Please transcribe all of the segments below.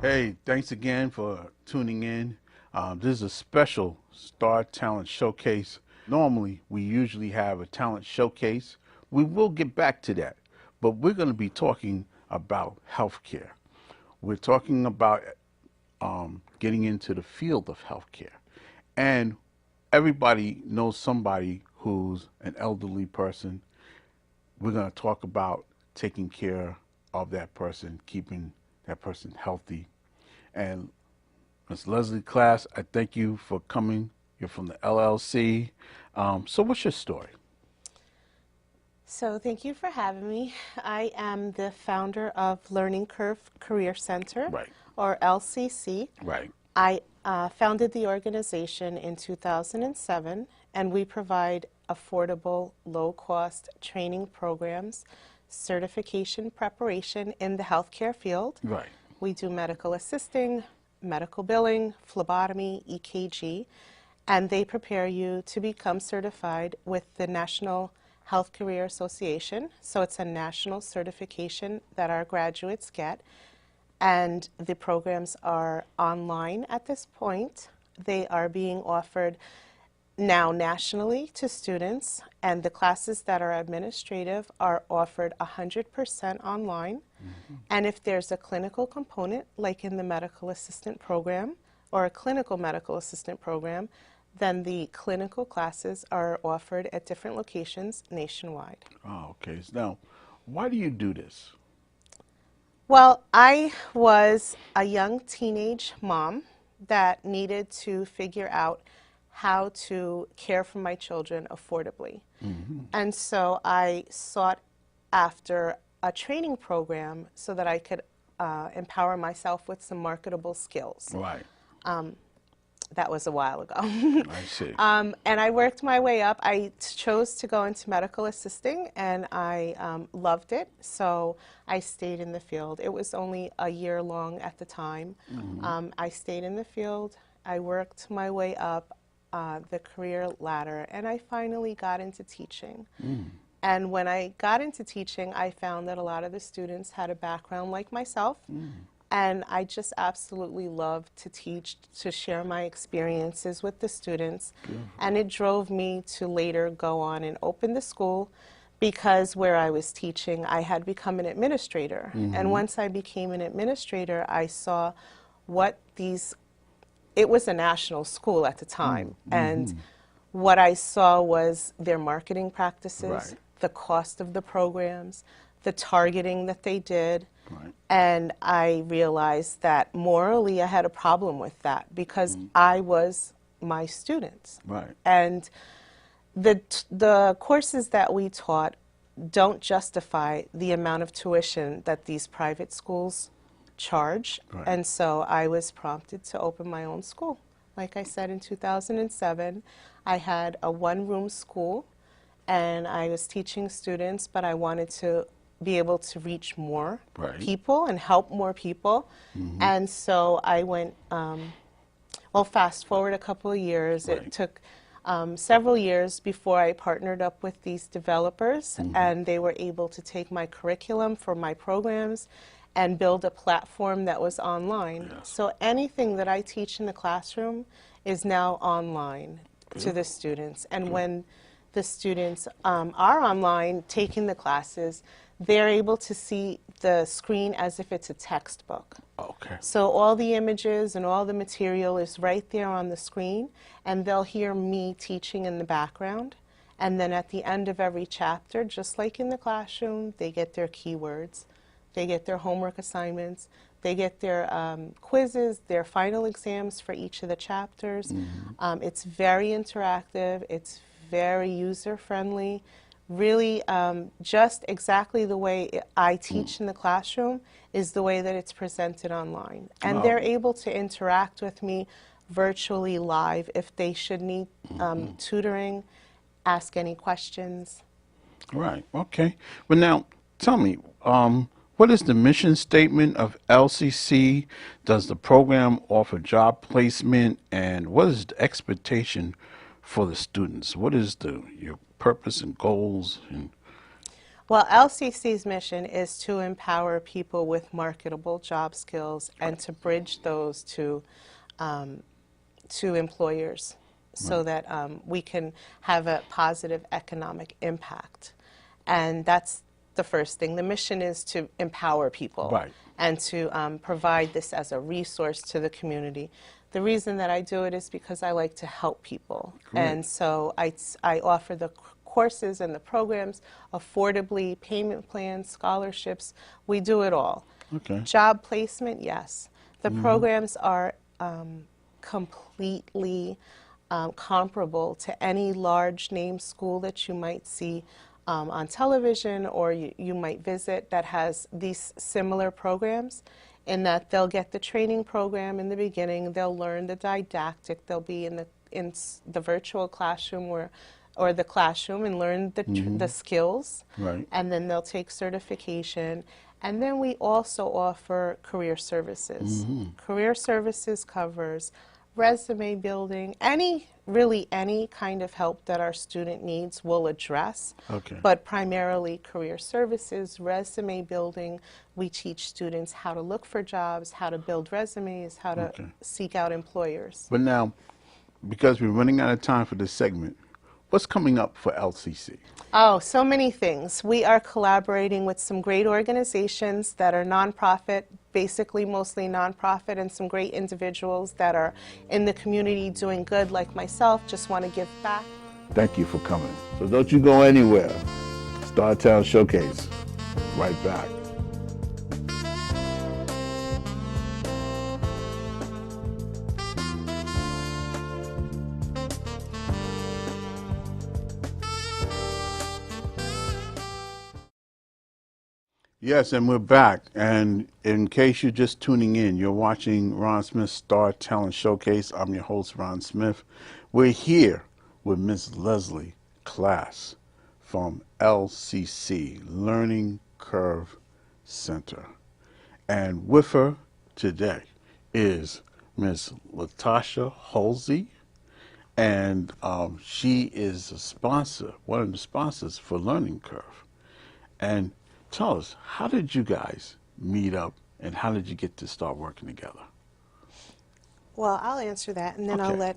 Hey, thanks again for tuning in. This is a special Star Talent Showcase. Normally, we usually have a talent showcase. We will get back to that, but we're going to be talking about healthcare. We're talking about getting into the field of healthcare. And everybody knows somebody who's an elderly person. We're going to talk about taking care of that person, keeping that person healthy. And Ms. Leslie Class, I thank you for coming. You're from the LLC. So what's your story? So thank you for having me. I am the founder of Learning Curve Career Center, Right. or LCC. Right. I founded the organization in 2007, and we provide affordable, low-cost training programs, certification preparation in the healthcare field. Right. We do medical assisting, medical billing, phlebotomy, EKG, and they prepare you to become certified with the National Health Career Association. So it's a national certification that our graduates get. And the programs are online at this point. They are being offered now nationally to students, and the classes that are administrative are offered 100% online. And if there's a clinical component, like in the medical assistant program or a clinical medical assistant program, then the clinical classes are offered at different locations nationwide. Oh, okay. So now, why do you do this? Well, I was a young teenage mom that needed to figure out how to care for my children affordably. And so I sought after a training program so that I could empower myself with some marketable skills. Right. That was a while ago. I see. And I worked my way up. I chose to go into medical assisting, and I loved it, so I stayed in the field. It was only a year long at the time. I stayed in the field. I worked my way up the career ladder, and I finally got into teaching. And when I got into teaching, I found that a lot of the students had a background like myself. And I just absolutely love to teach, to share my experiences with the students. And it drove me to later go on and open the school, because where I was teaching, I had become an administrator. And once I became an administrator, I saw what it was a national school at the time. And what I saw was their marketing practices, Right. the cost of the programs, the targeting that they did. Right. And I realized that morally I had a problem with that, because I was my students. Right. And the courses that we taught don't justify the amount of tuition that these private schools charge. Right. And so I was prompted to open my own school. Like I said, in 2007, I had a one-room school, and I was teaching students, but I wanted to be able to reach more Right. people and help more people. And so I went, well, fast forward a couple of years. Right. It took several years before I partnered up with these developers, and they were able to take my curriculum for my programs and build a platform that was online. Yes. So anything that I teach in the classroom is now online to the students. And when the students are online taking the classes, they're able to see the screen as if it's a textbook. Okay. So all the images and all the material is right there on the screen, and they'll hear me teaching in the background. And then at the end of every chapter, just like in the classroom, they get their keywords, they get their homework assignments, they get their quizzes, their final exams for each of the chapters. It's very interactive, it's very user-friendly. really just exactly the way I teach in the classroom is the way that it's presented online. And they're able to interact with me virtually live if they should need tutoring, ask any questions. Right. Okay. But now, tell me, what is the mission statement of LCC? Does the program offer job placement, and what is the expectation for the students? What is your purpose and goals? And Well, LCC's mission is to empower people with marketable job skills and to bridge those to employers so that we can have a positive economic impact. And that's the first thing. The mission is to empower people Right. and to provide this as a resource to the community. The reason that I do it is because I like to help people. Great. And so I offer the courses and the programs affordably, payment plans, scholarships. We do it all. Okay. Job placement, yes. The programs are completely comparable to any large name school that you might see on television or you might visit that has these similar programs, in that they'll get the training program in the beginning, they'll learn the didactic, they'll be in the virtual classroom or the classroom and learn the skills, Right. and then they'll take certification. And then we also offer career services. Career services covers resume building, really any kind of help that our student needs will address. Okay. But primarily career services, resume building. We teach students how to look for jobs, how to build resumes, how to Okay. seek out employers. But now, because we're running out of time for this segment, what's coming up for LCC? Oh, so many things. We are collaborating with some great organizations that are nonprofit, basically mostly nonprofit, and some great individuals that are in the community doing good, like myself, just want to give back. Thank you for coming. So don't you go anywhere. StarTown Showcase. Right back. Yes, and we're back. And in case you're just tuning in, you're watching Ron Smith's Star Talent Showcase. I'm your host, Ron Smith. We're here with Ms. Leslie Class from LCC, Learning Curve Center. And with her today is Ms. Latasha Halsey, and she is a sponsor, one of the sponsors for Learning Curve. And tell us, how did you guys meet up, and how did you get to start working together? Well, I'll answer that, and then I'll Okay.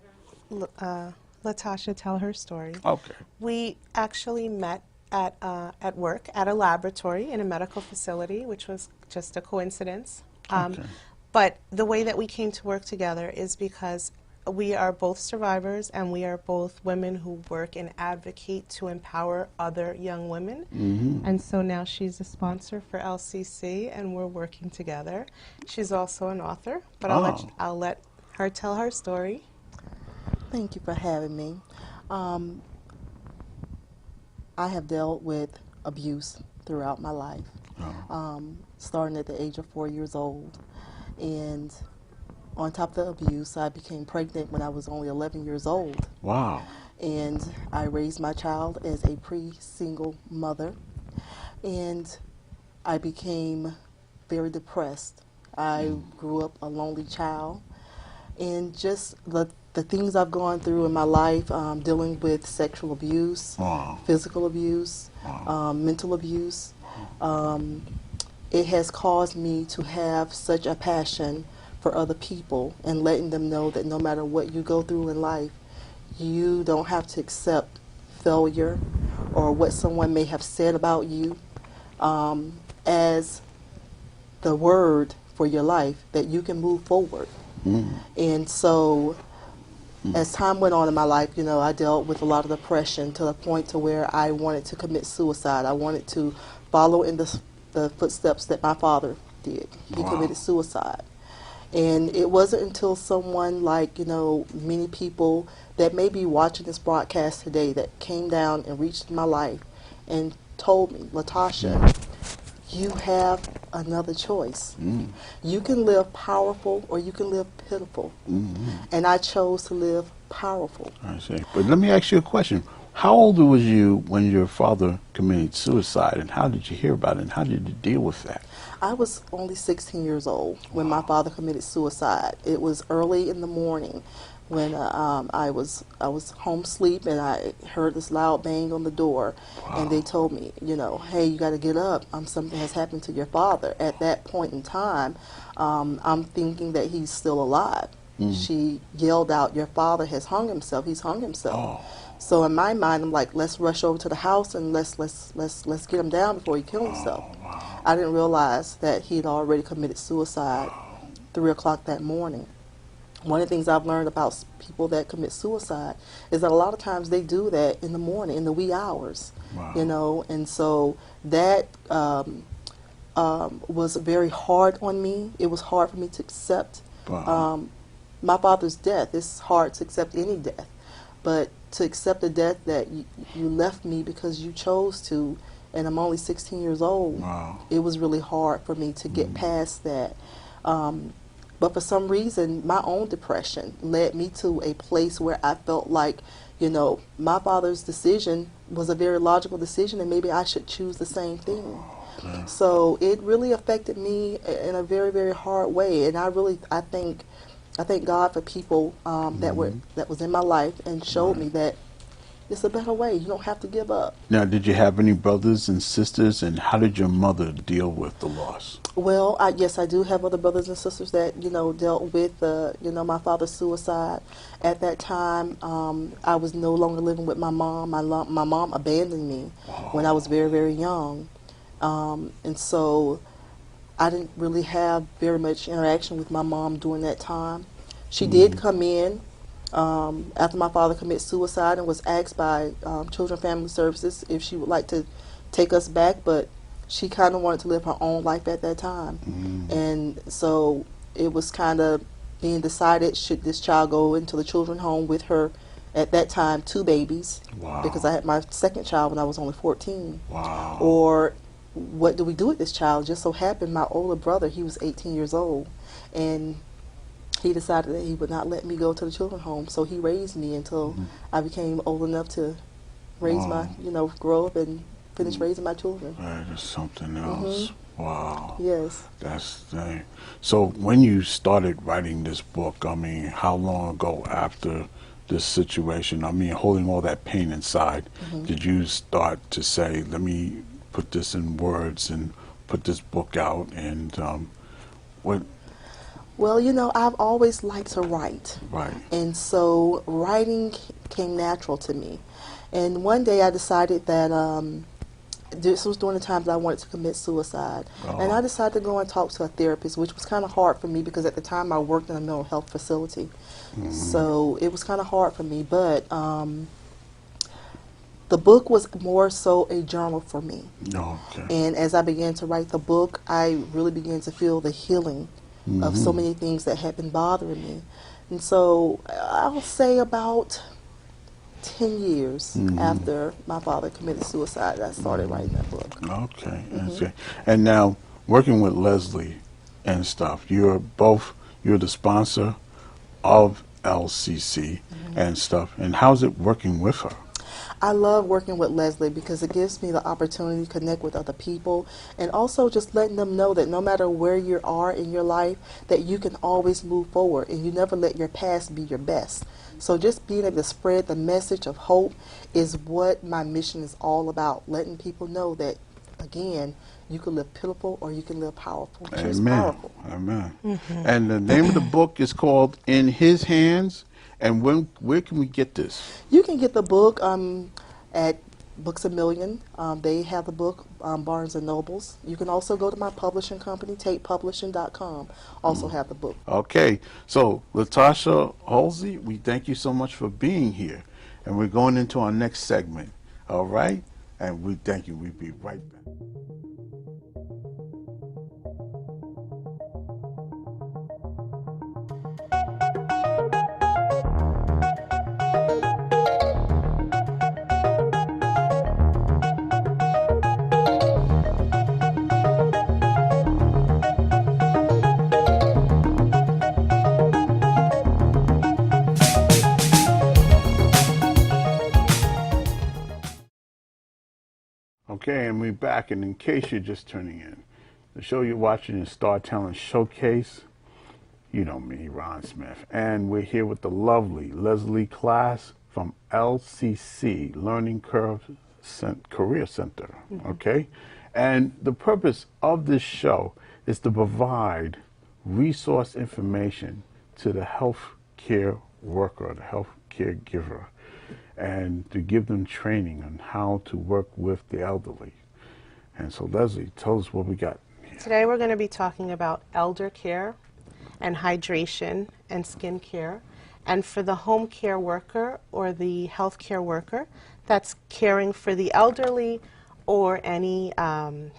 let Latasha tell her story. Okay. We actually met at work at a laboratory in a medical facility, which was just a coincidence. Okay. But the way that we came to work together is because we are both survivors and we are both women who work and advocate to empower other young women. And so now she's a sponsor for LCC and we're working together. She's also an author, but I'll let her tell her story. Thank you for having me. I have dealt with abuse throughout my life, starting at the age of 4 years old. And on top of the abuse, I became pregnant when I was only 11 years old. Wow. And I raised my child as a pre-single mother. And I became very depressed. I grew up a lonely child. And just the things I've gone through in my life, dealing with sexual abuse, physical abuse, mental abuse, it has caused me to have such a passion for other people and letting them know that no matter what you go through in life, you don't have to accept failure or what someone may have said about you as the word for your life, that you can move forward. And so as time went on in my life, you know, I dealt with a lot of depression to the point to where I wanted to commit suicide. I wanted to follow in the footsteps that my father did. He committed suicide. And it wasn't until someone like, you know, many people that may be watching this broadcast today that came down and reached my life and told me, Latasha, you have another choice. You can live powerful or you can live pitiful. And I chose to live powerful. I see. But let me ask you a question. How old was you when your father committed suicide, and how did you hear about it, and how did you deal with that? I was only 16 years old when my father committed suicide. It was early in the morning when I was home asleep, and I heard this loud bang on the door, and they told me, you know, hey, you got to get up. Something has happened to your father. At that point in time, I'm thinking that he's still alive. She yelled out, your father has hung himself. He's hung himself. So in my mind, I'm like, let's rush over to the house and let's get him down before he kills himself. I didn't realize that he had already committed suicide 3 o'clock that morning. One of the things I've learned about people that commit suicide is that a lot of times they do that in the morning, in the wee hours, you know, and so that was very hard on me. It was hard for me to accept my father's death. It's hard to accept any death, but to accept a death that you left me because you chose to, and I'm only 16 years old, it was really hard for me to get past that. But for some reason, my own depression led me to a place where I felt like, you know, my father's decision was a very logical decision, and maybe I should choose the same thing. So it really affected me in a very, very hard way, and I thank God for people that was in my life and showed me that it's a better way. You don't have to give up. Now, did you have any brothers and sisters, and how did your mother deal with the loss? Well, yes, I do have other brothers and sisters that, you know, dealt with, you know, my father's suicide. At that time, I was no longer living with my mom. My mom abandoned me when I was very, very young. And so I didn't really have very much interaction with my mom during that time. She did come in after my father committed suicide and was asked by Children Family Services if she would like to take us back, but she kind of wanted to live her own life at that time. And so it was kind of being decided, should this child go into the children's home with her, at that time, 2 babies, because I had my second child when I was only 14. Or what do we do with this child? Just so happened my older brother, he was 18 years old, and he decided that he would not let me go to the children's home, so he raised me until I became old enough to raise my, you know, grow up and finish raising my children. That is something else. Wow. Yes. That's the thing. So when you started writing this book, I mean, how long ago after this situation, I mean, holding all that pain inside, did you start to say, let me put this in words and put this book out? And what? Well, you know, I've always liked to write. And so writing came natural to me. And one day I decided that this was during the time that I wanted to commit suicide. And I decided to go and talk to a therapist, which was kind of hard for me because at the time I worked in a mental health facility. So it was kind of hard for me. But the book was more so a journal for me. And as I began to write the book, I really began to feel the healing of so many things that had been bothering me. And so I'll say about 10 years after my father committed suicide, I started writing that book. Okay. And now, working with Leslie and stuff, you're the sponsor of LCC and stuff. And how's it working with her? I love working with Leslie because it gives me the opportunity to connect with other people, and also just letting them know that no matter where you are in your life, that you can always move forward and you never let your past be your best. So just being able to spread the message of hope is what my mission is all about, letting people know that, again, you can live pitiful or you can live powerful. Choose powerful. Amen. And the name of the book is called In His Hands. And where can we get this? You can get the book at Books A Million. They have the book, Barnes & Nobles. You can also go to my publishing company, tapepublishing.com. Also have the book. Okay. So, Latasha Halsey, we thank you so much for being here. And we're going into our next segment. All right? And we thank you. We'll be right back. Okay, and we're back, and in case you're just tuning in, the show you're watching is Star Talent Showcase. You know me, Ron Smith, and we're here with the lovely Leslie Class from LCC, Learning Curve Career Center, okay? And the purpose of this show is to provide resource information to the healthcare worker, the healthcare giver, and to give them training on how to work with the elderly. And so, Leslie, tell us what we got here. Today we're going to be talking about elder care and hydration and skin care. And for the home care worker or the healthcare worker that's caring for the elderly or any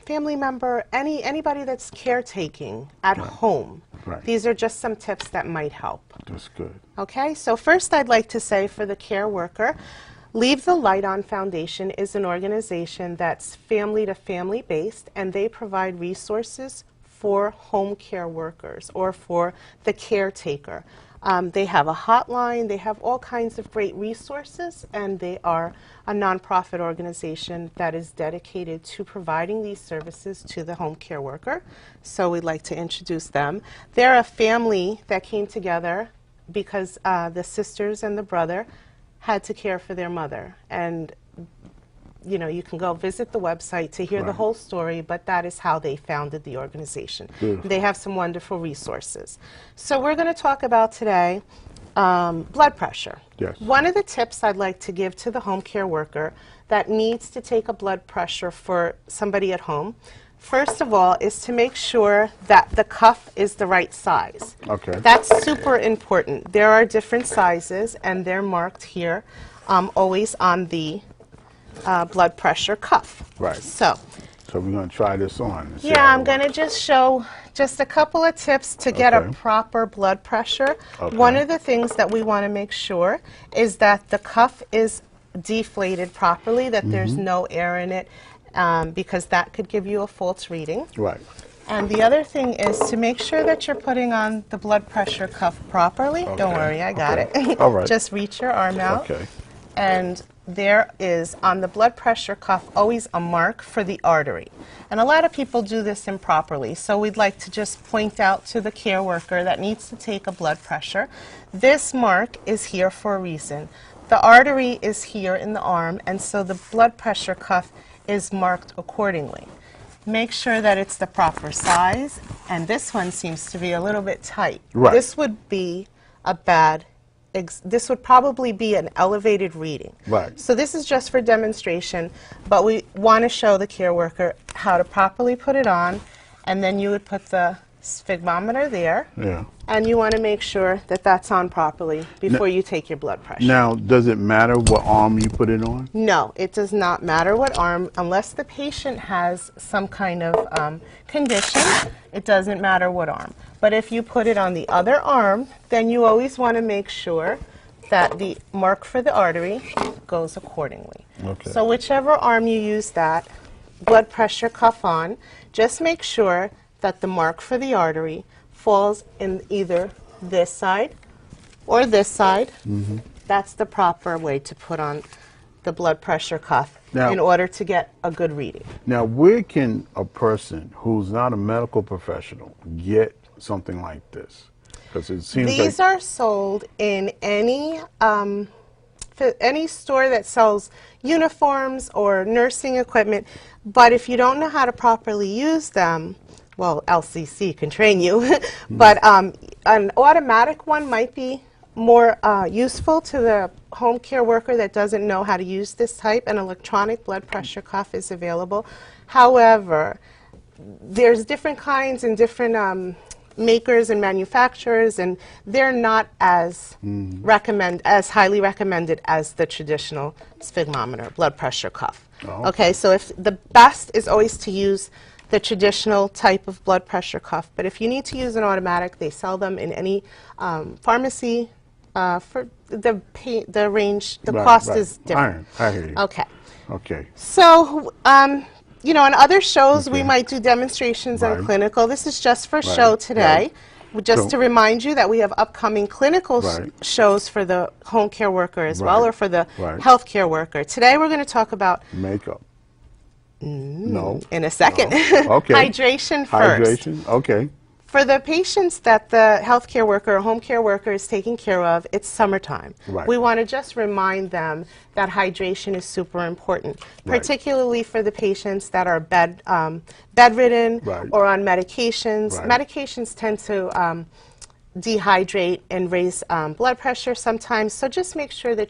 family member, anybody that's caretaking at home. Right. These are just some tips that might help. That's good. Okay, so first I'd like to say for the care worker, Leave the Light On Foundation is an organization that's family to family based, and they provide resources for home care workers or for the caretaker. They have a hotline, they have all kinds of great resources, and they are a nonprofit organization that is dedicated to providing these services to the home care worker. So we'd like to introduce them. They're a family that came together because the sisters and the brother had to care for their mother. And you know, you can go visit the website to hear the whole story, but that is how they founded the organization. Beautiful. They have some wonderful resources. So we're going to talk about today blood pressure. Yes. One of the tips I'd like to give to the home care worker that needs to take a blood pressure for somebody at home, first of all, is to make sure that the cuff is the right size. Okay. That's super important. There are different sizes, and they're marked here, always on the blood pressure cuff. Right. So we're going to try this on. And see yeah, how I'm it going to works. just show just a couple of tips to get a Okay. proper blood pressure. Okay. One of the things that we want to make sure is that the cuff is deflated properly, that there's no air in it, because that could give you a false reading. Right. And the other thing is to make sure that you're putting on the blood pressure cuff properly. Don't Okay. worry, I got Okay. it. All right. Just reach your arm out. Okay. And there is on the blood pressure cuff always a mark for the artery. And a lot of people do this improperly, so we'd like to just point out to the care worker that needs to take a blood pressure, this mark is here for a reason. The artery is here in the arm, and so the blood pressure cuff is marked accordingly. Make sure that it's the proper size, and this one seems to be a little bit tight. Right. This would be a bad this would probably be an elevated reading. Right. So this is just for demonstration, but we want to show the care worker how to properly put it on, and then you would put the sphygmometer there, Yeah. and you want to make sure that that's on properly before you take your blood pressure. Now, does it matter what arm you put it on? No, it does not matter what arm, unless the patient has some kind of condition, it doesn't matter what arm. But if you put it on the other arm, then you always want to make sure that the mark for the artery goes accordingly. Okay. So whichever arm you use that blood pressure cuff on, just make sure that the mark for the artery falls in either this side or this side. That's the proper way to put on the blood pressure cuff Now- in order to get a good reading. Now, where can a person who's not a medical professional get something like this? Because it seems These like are sold in any store that sells uniforms or nursing equipment, but if you don't know how to properly use them, well, LCC can train you, but an automatic one might be more useful to the home care worker that doesn't know how to use this type. An electronic blood pressure cuff is available. However, there's different kinds and different makers and manufacturers, and they're not as as highly recommended as the traditional sphygmometer blood pressure cuff. Oh. Okay, so if the best is always to use the traditional type of blood pressure cuff, but if you need to use an automatic, they sell them in any pharmacy. For the range, the Right, cost right. is different. I hear you. Okay. Okay. So, you know, on other shows, we Okay. might do demonstrations on Right. clinical. This is just for Right, show today. Just So- to remind you that we have upcoming clinical Right. shows for the home care worker as well, Right, or for the right. healthcare worker. Today, we're going to talk about Makeup. No. In a second. No. Okay. Hydration first. Hydration. Okay. For the patients that the healthcare worker or home care worker is taking care of, it's summertime. Right. We want to just remind them that hydration is super important, Right. particularly for the patients that are bedridden Right. or on medications. Right. Medications tend to dehydrate and raise blood pressure sometimes. So just make sure that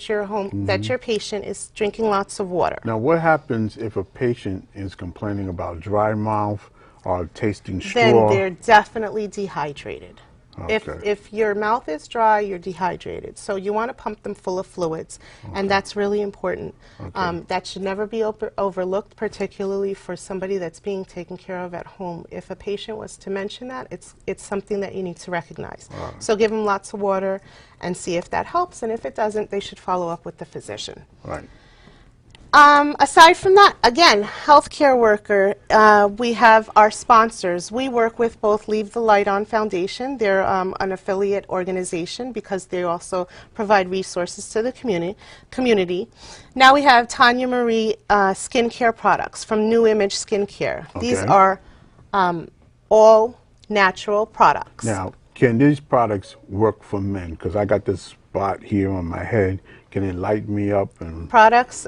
that your patient is drinking lots of water. Now, what happens if a patient is complaining about dry mouth or tasting Then straw? they're definitely dehydrated. Okay. If your mouth is dry, you're dehydrated. So you want to pump them full of fluids, and that's really important. That should never be overlooked, particularly for somebody that's being taken care of at home. If a patient was to mention that, it's something that you need to recognize. So give them lots of water and see if that helps, and if it doesn't, they should follow up with the physician. Right. Aside from that, again, healthcare worker, we have our sponsors. We work with both Leave the Light On Foundation. They're an affiliate organization because they also provide resources to the community. Now we have Tanya Marie skincare products from New Image Skincare. These Okay. are all natural products. Now, can these products work for men? Because I got this spot here on my head. Can it light me up? And Products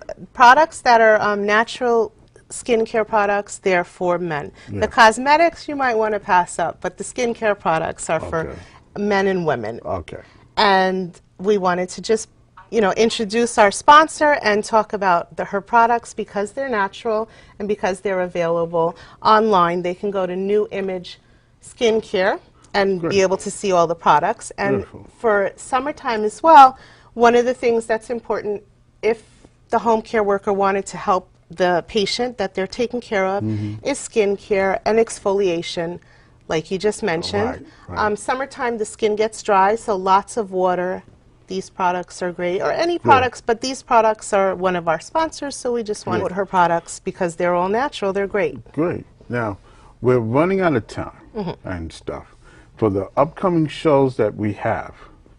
that are natural skincare products, they're for men. Yeah. The cosmetics you might want to pass up, but the skincare products are for Okay. men and women. Okay. And we wanted to just, introduce our sponsor and talk about her products because they're natural and because they're available online. They can go to New Image Skincare and Great. be able to see all the products. And Beautiful. for summertime as well, one of the things that's important, if the home care worker wanted to help the patient that they're taking care of, is skincare and exfoliation, like you just mentioned. Right. Summertime, the skin gets dry, so lots of water. These products are great, or any products, but these products are one of our sponsors, so we just want her products because they're all natural. They're great. Great. Now, we're running out of time and stuff. For the upcoming shows that we have,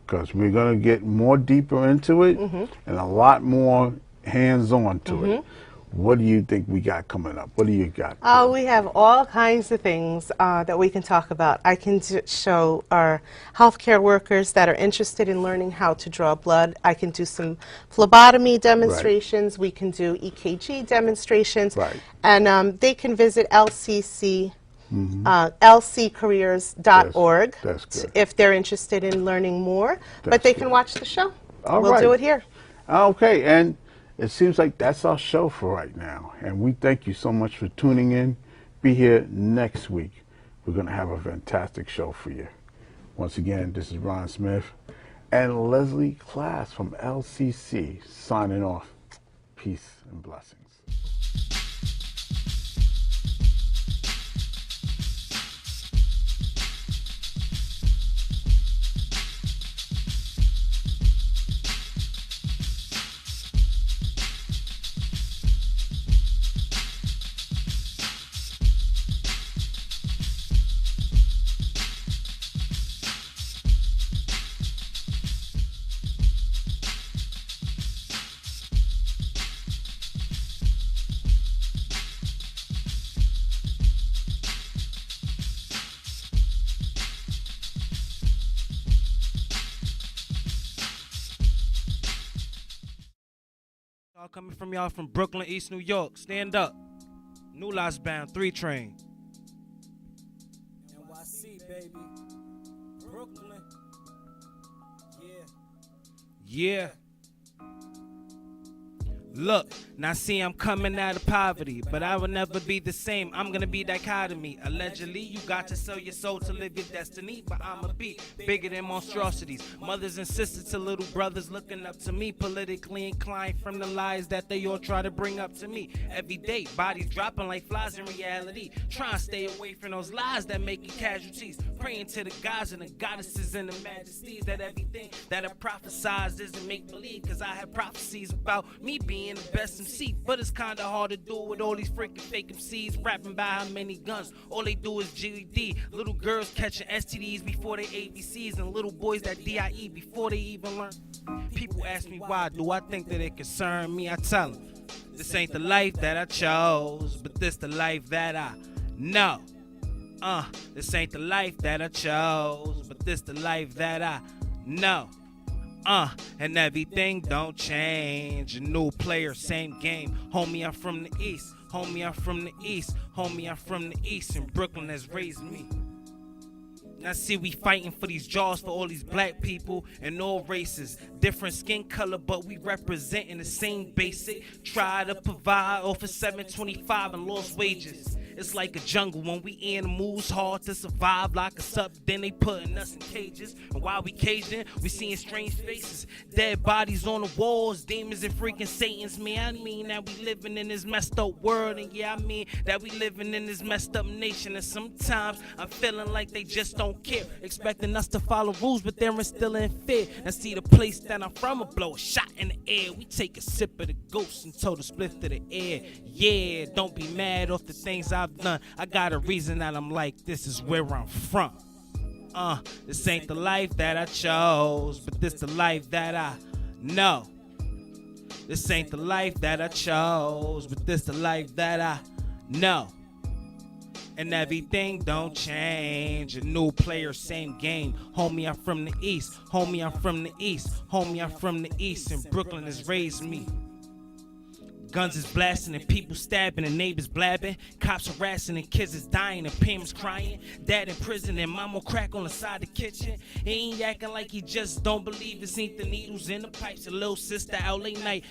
because we're going to get more deeper into it and a lot more hands-on to it. What do you think we got coming up? What do you got? Oh, we have all kinds of things that we can talk about. I can show our healthcare workers that are interested in learning how to draw blood. I can do some phlebotomy demonstrations. We can do EKG demonstrations. Right. And they can visit lccareers.org That's good. if they're interested in learning more. But That's they good. can watch the show. All we'll right. do it here. Okay, and it seems like that's our show for right now. And we thank you so much for tuning in. Be here next week. We're going to have a fantastic show for you. Once again, this is Ron Smith and Leslie Class from LCC signing off. Peace and blessings. Y'all coming from y'all from Brooklyn, East New York. Stand up. New Lots Bound 3 train. NYC, baby. Brooklyn. Yeah. Look, now see I'm coming out of poverty, but I will never be the same. I'm gonna be dichotomy. Allegedly, you got to sell your soul to live your destiny, but I'ma be bigger than monstrosities. Mothers and sisters to little brothers looking up to me, politically inclined from the lies that they all try to bring up to me. Every day, bodies dropping like flies in reality. Trying to stay away from those lies that make you casualties. Praying to the gods and the goddesses and the majesties that everything that I prophesized isn't make believe. Cause I have prophecies about me being the best MC, but it's kinda hard to do with all these freaking fake MCs rapping by how many guns. All they do is GED. Little girls catching STDs before they ABCs, and little boys that DIE before they even learn. People ask me why, do I think that it concern me? I tell them This ain't the life that I chose, but this the life that I know. This ain't the life that I chose, but this the life that I know. And everything don't change. A new player, same game. Homie, I'm from the East. Homie, I'm from the East. Homie, I'm from the East. And Brooklyn has raised me. Now see, we fighting for these jobs for all these black people and all races. Different skin color, but we representing the same basic. Try to provide off of 725 and lost wages. It's like a jungle when we animals, hard to survive. Lock us up, then they putting us in cages. And while we caging, we seeing strange faces. Dead bodies on the walls, demons and freaking Satans. Man, I mean that we living in this messed up world. And yeah, I mean that we living in this messed up nation. And sometimes I'm feeling like they just don't care. Expecting us to follow rules, but they're instilling fear. And see, the place that I'm from will blow a shot in the air. We take a sip of the ghost and tow the split to the air. Yeah, don't be mad off the things I've done. I got a reason that I'm like, this is where I'm from. This ain't the life that I chose, but this the life that I know. This ain't the life that I chose, but this the life that I know. And everything don't change. A new player, same game. Homie, I'm from the East. Homie, I'm from the East. Homie, I'm from the East. And Brooklyn has raised me. Guns is blasting and people stabbing and neighbors blabbing. Cops harassing and kids is dying and parents crying. Dad in prison and mom on crack on the side of the kitchen. He ain't acting like he just don't believe it's ain't the needles in the pipes. A little sister out late night,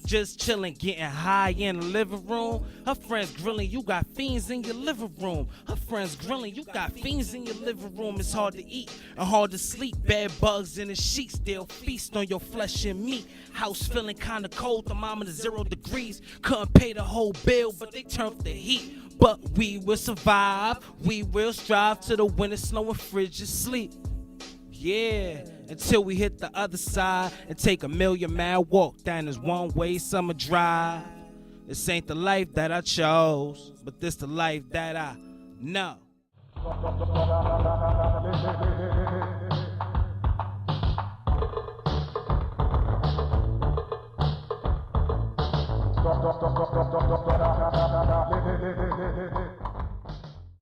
just chilling, getting high in the living room. Her friends grilling, you got fiends in your living room. Her friends grilling, you got fiends in your living room. It's hard to eat and hard to sleep. Bad bugs in the sheets, they'll feast on your flesh and meat. House feeling kinda cold, thermometer 0 degrees. Couldn't pay the whole bill, but they turned the heat. But we will survive, we will strive till the winter, snow, and frigid sleep. Yeah, until we hit the other side and take a 1,000,000-mile walk down this one-way summer drive. This ain't the life that I chose, but this the life that I know. Stop.